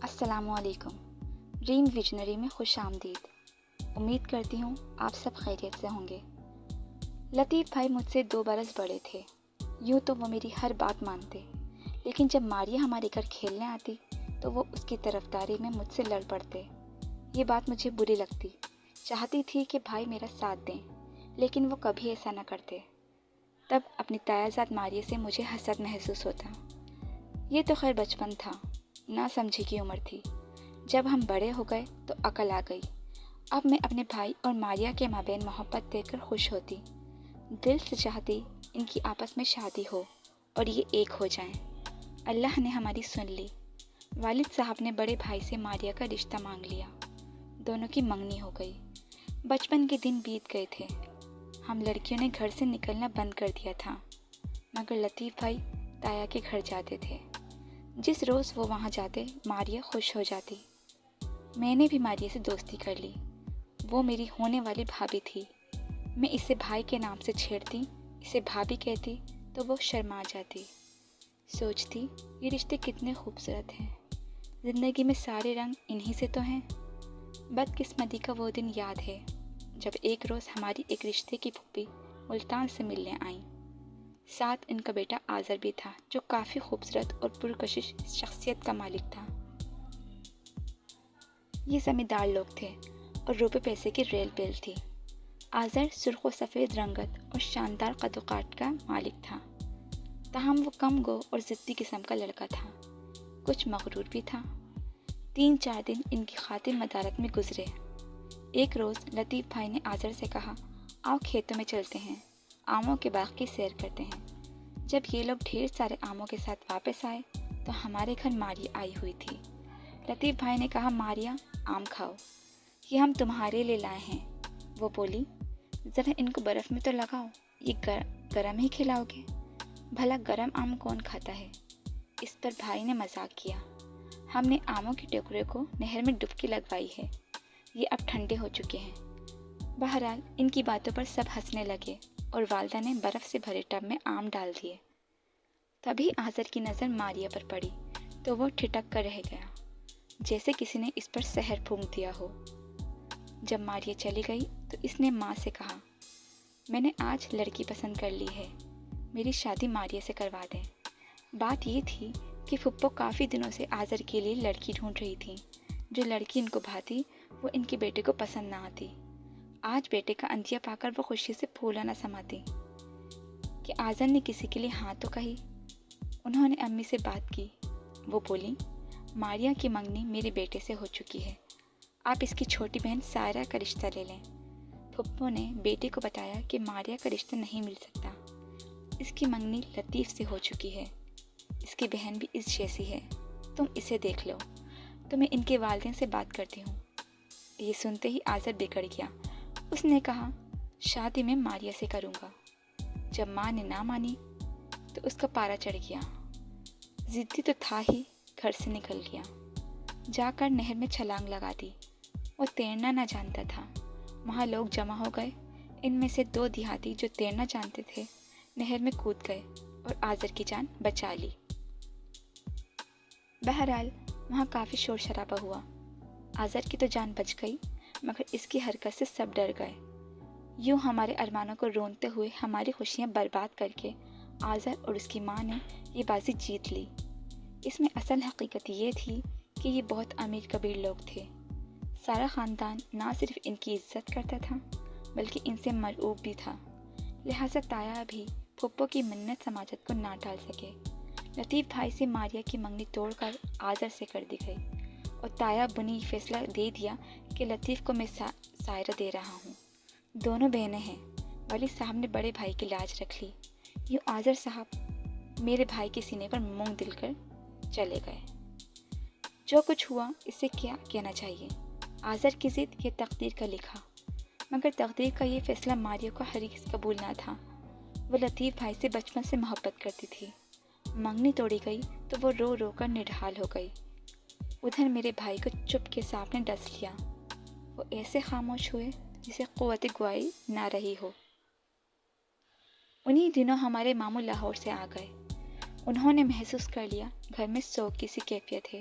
السلام علیکم۔ Dream visionary میں خوش آمدید۔ امید کرتی ہوں آپ سب خیریت سے ہوں گے۔ لطیف بھائی مجھ سے 2 برس بڑے تھے۔ یوں تو وہ میری ہر بات مانتے، لیکن جب ماریہ ہمارے گھر کھیلنے آتی تو وہ اس کی طرفداری میں مجھ سے لڑ پڑتے۔ یہ بات مجھے بری لگتی۔ چاہتی تھی کہ بھائی میرا ساتھ دیں، لیکن وہ کبھی ایسا نہ کرتے۔ تب اپنی تایا زاد ماریہ سے مجھے حسد محسوس ہوتا۔ یہ تو خیر بچپن تھا، نہ سمجھی کی عمر تھی۔ جب ہم بڑے ہو گئے تو عقل آ گئی۔ اب میں اپنے بھائی اور ماریہ کے مابین محبت دیکھ کر خوش ہوتی۔ دل سے چاہتی ان کی آپس میں شادی ہو اور یہ ایک ہو جائیں۔ اللہ نے ہماری سن لی۔ والد صاحب نے بڑے بھائی سے ماریہ کا رشتہ مانگ لیا۔ دونوں کی منگنی ہو گئی۔ بچپن کے دن بیت گئے تھے۔ ہم لڑکیوں نے گھر سے نکلنا بند کر دیا تھا، مگر لطیف بھائی تایا کے گھر جاتے تھے۔ جس روز وہ وہاں جاتے ماریہ خوش ہو جاتی۔ میں نے بھی ماریہ سے دوستی کر لی۔ وہ میری ہونے والی بھابھی تھی۔ میں اسے بھائی کے نام سے چھیڑتی، اسے بھابھی کہتی تو وہ شرما جاتی۔ سوچتی یہ رشتے کتنے خوبصورت ہیں، زندگی میں سارے رنگ انہی سے تو ہیں۔ بدقسمتی کا وہ دن یاد ہے جب ایک روز ہماری ایک رشتے کی پھوپھی ملتان سے ملنے آئیں۔ ساتھ ان کا بیٹا آذر بھی تھا، جو کافی خوبصورت اور پرکشش شخصیت کا مالک تھا۔ یہ زمیندار لوگ تھے اور روپے پیسے کی ریل پیل تھی۔ آذر سرخ و سفید رنگت اور شاندار قد و قامت کا مالک تھا، تاہم وہ کم گو اور ضدی قسم کا لڑکا تھا، کچھ مغرور بھی تھا۔ 3-4 دن ان کی خاطر مدارت میں گزرے۔ ایک روز لطیف بھائی نے آذر سے کہا، آؤ کھیتوں میں چلتے ہیں، آموں کے باغ کی سیر کرتے ہیں۔ جب یہ لوگ ڈھیر سارے آموں کے ساتھ واپس آئے تو ہمارے گھر ماریہ آئی ہوئی تھی۔ لطیف بھائی نے کہا، ماریہ آم کھاؤ، یہ ہم تمہارے لیے لائے ہیں۔ وہ بولی، ذرا ان کو برف میں تو لگاؤ، یہ گرم ہی کھلاؤ گے؟ بھلا گرم آم کون کھاتا ہے؟ اس پر بھائی نے مذاق کیا۔ ہم نے آموں کے ٹکڑے کو نہر میں ڈبکی لگوائی ہے، یہ اب ٹھنڈے ہو چکے ہیں۔ بہرحال ان کی باتوں پر سب ہنسنے لگے اور والدہ نے برف سے بھرے ٹب میں آم ڈال دیے۔ تبھی آذر کی نظر ماریہ پر پڑی تو وہ ٹھٹک کر رہ گیا، جیسے کسی نے اس پر زہر پھونک دیا ہو۔ جب ماریہ چلی گئی تو اس نے ماں سے کہا، میں نے آج لڑکی پسند کر لی ہے، میری شادی ماریہ سے کروا دیں۔ بات یہ تھی کہ پھپھو کافی دنوں سے آذر کے لیے لڑکی ڈھونڈ رہی تھی۔ جو لڑکی ان کو بھاتی وہ ان کے بیٹے کو پسند نہ آتی۔ آج بیٹے کا اندیا پا کر وہ خوشی سے پھولا نہ سماتی کہ آذر نے کسی کے لیے ہاں تو کہی۔ انہوں نے امی سے بات کی۔ وہ بولی، ماریہ کی منگنی میرے بیٹے سے ہو چکی ہے، آپ اس کی چھوٹی بہن سائرہ کا رشتہ لے لیں۔ پھپھو نے بیٹے کو بتایا کہ ماریہ کا رشتہ نہیں مل سکتا، اس کی منگنی لطیف سے ہو چکی ہے، اس کی بہن بھی اس جیسی ہے، تم اسے دیکھ لو، تو میں ان کے والدین سے بات کرتی ہوں۔ یہ سنتے ہی آذر بگڑ گیا۔ اس نے کہا، شادی میں ماریہ سے کروں گا۔ جب ماں نے نہ مانی تو اس کا پارا چڑھ گیا۔ ضدی تو تھا ہی، گھر سے نکل گیا۔ جا کر نہر میں چھلانگ لگا دی۔ وہ تیرنا نہ جانتا تھا۔ وہاں لوگ جمع ہو گئے۔ ان میں سے 2 دیہاتی جو تیرنا جانتے تھے نہر میں کود گئے اور آذر کی جان بچا لی۔ بہرحال وہاں کافی شور شرابہ ہوا۔ آذر کی تو جان بچ گئی، مگر اس کی حرکت سے سب ڈر گئے۔ یوں ہمارے ارمانوں کو رونتے ہوئے ہماری خوشیاں برباد کر کے آذر اور اس کی ماں نے یہ بازی جیت لی۔ اس میں اصل حقیقت یہ تھی کہ یہ بہت امیر کبیر لوگ تھے۔ سارا خاندان نہ صرف ان کی عزت کرتا تھا بلکہ ان سے مرعوب بھی تھا، لہٰذا تایا بھی پھپھو کی منت سماجت کو نہ ٹال سکے۔ لطیف بھائی سے ماریہ کی منگنی توڑ کر آذر سے کر دی گئی اور تایا بنی فیصلہ دے دیا کہ لطیف کو میں سائرہ دے رہا ہوں۔ دونوں بہنیں ہیں۔ والد صاحب نے بڑے بھائی کی لاج رکھ لی۔ یوں آذر صاحب میرے بھائی کے سینے پر مونگ دل کر چلے گئے۔ جو کچھ ہوا اس سے کیا کہنا چاہیے۔ آذر کی ضد یہ تقدیر کا لکھا، مگر تقدیر کا یہ فیصلہ ماریہ کو ہرگز قبول نہ تھا۔ وہ لطیف بھائی سے بچپن سے محبت کرتی تھی۔ منگنی توڑی گئی تو وہ رو رو کر نڈھال ہو گئی۔ ادھر میرے بھائی کو چپ کے سانپ نے ڈس لیا۔ وہ ایسے خاموش ہوئے جسے قوت گواہی نہ رہی ہو۔ انہی دنوں ہمارے ماموں لاہور سے آ گئے۔ انہوں نے محسوس کر لیا گھر میں سوگ کی سی کیفیت ہے۔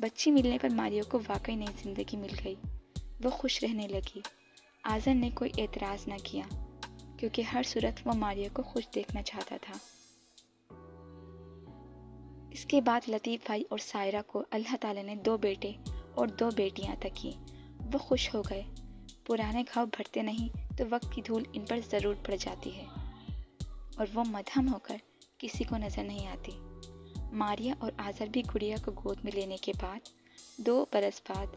بچی ملنے پر ماریو کو واقعی نئی زندگی مل گئی۔ وہ خوش رہنے لگی۔ آذر نے کوئی اعتراض نہ کیا کیونکہ ہر صورت وہ ماریو کو خوش دیکھنا چاہتا تھا۔ اس کے بعد لطیف بھائی اور سائرہ کو اللہ تعالیٰ نے 2 بیٹے اور 2 بیٹیاں عطا کی۔ وہ خوش ہو گئے۔ پرانے گھاؤ بھرتے نہیں تو وقت کی دھول ان پر ضرور پڑ جاتی ہے اور وہ مدھم ہو کر کسی کو نظر نہیں آتی۔ ماریا اور آذر بھی گڑیا کو گود میں لینے کے بعد 2 برس بعد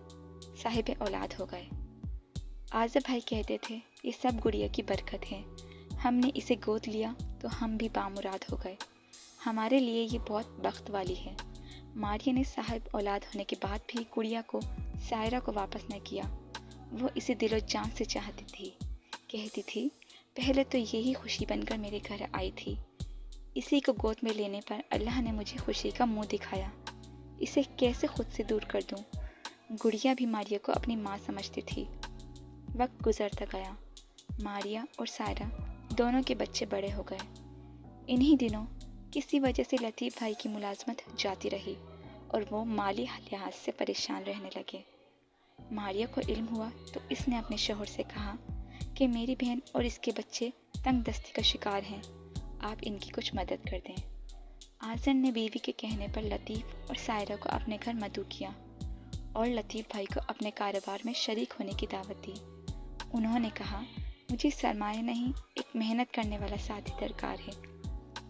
صاحب اولاد ہو گئے۔ آذر بھائی کہتے تھے یہ سب گڑیا کی برکت ہے، ہم نے اسے گود لیا تو ہم بھی بامراد ہو گئے، ہمارے لیے یہ بہت بخت والی ہے۔ ماریا نے صاحب اولاد ہونے کے بعد بھی گڑیا کو سائرہ کو واپس نہ کیا۔ وہ اسے دل و جان سے چاہتی تھی۔ کہتی تھی پہلے تو یہی خوشی بن کر میرے گھر آئی تھی، اسی کو گود میں لینے پر اللہ نے مجھے خوشی کا منہ دکھایا، اسے کیسے خود سے دور کر دوں۔ گڑیا بھی ماریا کو اپنی ماں سمجھتی تھی۔ وقت گزرتا گیا۔ ماریا اور سائرہ دونوں کے بچے بڑے ہو گئے۔ انہی دنوں کسی وجہ سے لطیف بھائی کی ملازمت جاتی رہی اور وہ مالی لحاظ سے پریشان رہنے لگے۔ ماریا کو علم ہوا تو اس نے اپنے شوہر سے کہا کہ میری بہن اور اس کے بچے تنگ دستی کا شکار ہیں، آپ ان کی کچھ مدد کر دیں۔ آذر نے بیوی کے کہنے پر لطیف اور سائرہ کو اپنے گھر مدعو کیا اور لطیف بھائی کو اپنے کاروبار میں شریک ہونے کی دعوت دی۔ انہوں نے کہا مجھے سرمایہ نہیں، ایک محنت کرنے والا ساتھی درکار ہے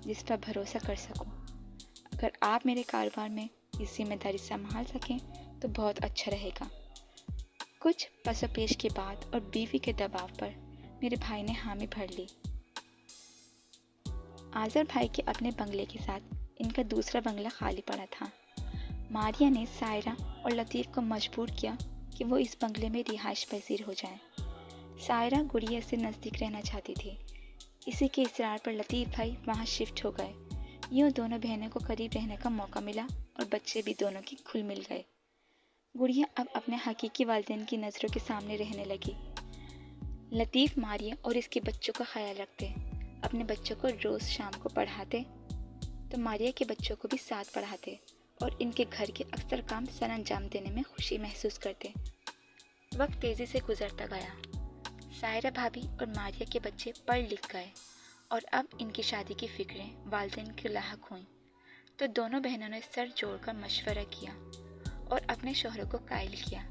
جس پر بھروسہ کر سکوں۔ اگر آپ میرے کاروبار میں یہ ذمہ داری سنبھال سکیں تو بہت اچھا رہے گا۔ کچھ پس و پیش کے بعد اور بیوی کے دباؤ پر میرے بھائی نے حامی بھر لی۔ آذر بھائی کے اپنے بنگلے کے ساتھ ان کا دوسرا بنگلہ خالی پڑا تھا۔ ماریا نے سائرہ اور لطیف کو مجبور کیا کہ وہ اس بنگلے میں رہائش پذیر ہو جائیں۔ سائرہ گڑیا سے نزدیک رہنا چاہتی تھی، اسی کے اصرار پر لطیف بھائی وہاں شفٹ ہو گئے۔ یوں دونوں بہنوں کو قریب رہنے کا موقع ملا اور بچے بھی دونوں کے گھل مل گئے۔ گڑیا اب اپنے حقیقی والدین کی نظروں کے سامنے رہنے لگی۔ لطیف ماریا اور اس کے بچوں کا خیال رکھتے، اپنے بچوں کو روز شام کو پڑھاتے تو ماریا کے بچوں کو بھی ساتھ پڑھاتے اور ان کے گھر کے اکثر کام سر انجام دینے میں خوشی محسوس کرتے۔ وقت تیزی سے گزرتا گیا۔ سائرہ بھابھی اور ماریا کے بچے پڑھ لکھ گئے اور اب ان کی شادی کی فکریں والدین کے لاحق ہوئیں تو دونوں بہنوں نے سر جوڑ کر مشورہ کیا اور اپنے شوہروں کو قائل کیا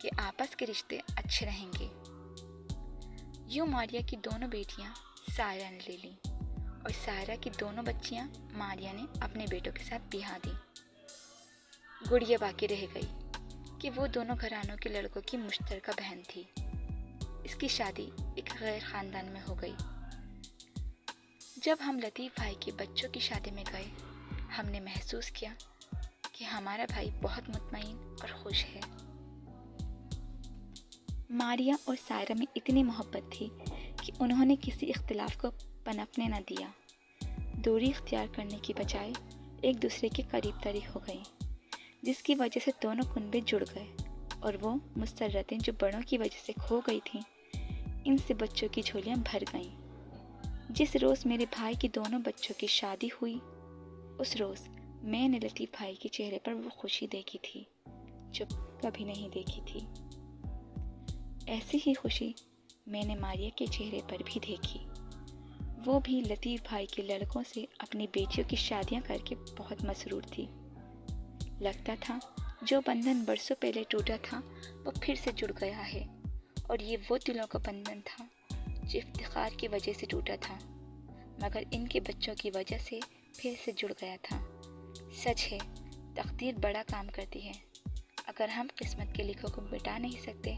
کہ آپس کے رشتے اچھے رہیں گے۔ یوں ماریا کی دونوں بیٹیاں سائرہ نے لے لیں اور سائرہ کی دونوں بچیاں ماریا نے اپنے بیٹوں کے ساتھ بیاہ دیں۔ گڑیا باقی رہ گئی کہ وہ دونوں گھرانوں کے لڑکوں کی مشترکہ بہن تھی۔ اس کی شادی ایک غیر خاندان میں ہو گئی۔ جب ہم لطیف بھائی کے بچوں کی شادی میں گئے، ہم نے محسوس کیا کہ ہمارا بھائی بہت مطمئن اور خوش ہے۔ ماریا اور سائرہ میں اتنی محبت تھی کہ انہوں نے کسی اختلاف کو پنپنے نہ دیا۔ دوری اختیار کرنے کی بجائے ایک دوسرے کے قریب تری ہو گئیں، جس کی وجہ سے دونوں کنبے جڑ گئے اور وہ مسرتیں جو بڑوں کی وجہ سے کھو گئی تھیں، ان سے بچوں کی جھولیاں بھر گئیں۔ جس روز میرے بھائی کی دونوں بچوں کی شادی ہوئی، اس روز میں نے لطیف بھائی کے چہرے پر وہ خوشی دیکھی تھی جو کبھی نہیں دیکھی تھی۔ ایسی ہی خوشی میں نے ماریا کے چہرے پر بھی دیکھی۔ وہ بھی لطیف بھائی کے لڑکوں سے اپنی بیٹیوں کی شادیاں کر کے بہت مسرور تھی۔ لگتا تھا جو بندھن برسوں پہلے ٹوٹا تھا وہ پھر سے جڑ گیا ہے، اور یہ وہ دلوں کا بندھن تھا جو افتخار کی وجہ سے ٹوٹا تھا مگر ان کے بچوں کی وجہ سے پھر سے جڑ گیا تھا۔ سچ ہے، تقدیر بڑا کام کرتی ہے۔ اگر ہم قسمت کے لکھوں کو مٹا نہیں سکتے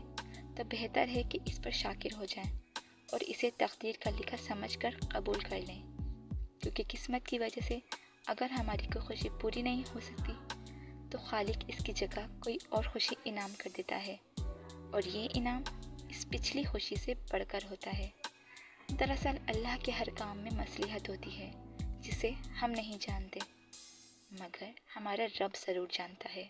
تو بہتر ہے کہ اس پر شاکر ہو جائیں اور اسے تقدیر کا لکھا سمجھ کر قبول کر لیں، کیونکہ قسمت کی وجہ سے اگر ہماری کوئی خوشی پوری نہیں ہو سکتی تو خالق اس کی جگہ کوئی اور خوشی انعام کر دیتا ہے، اور یہ انعام اس پچھلی خوشی سے بڑھ کر ہوتا ہے۔ دراصل اللہ کے ہر کام میں مصلحت ہوتی ہے جسے ہم نہیں جانتے، مگر ہمارا رب ضرور جانتا ہے۔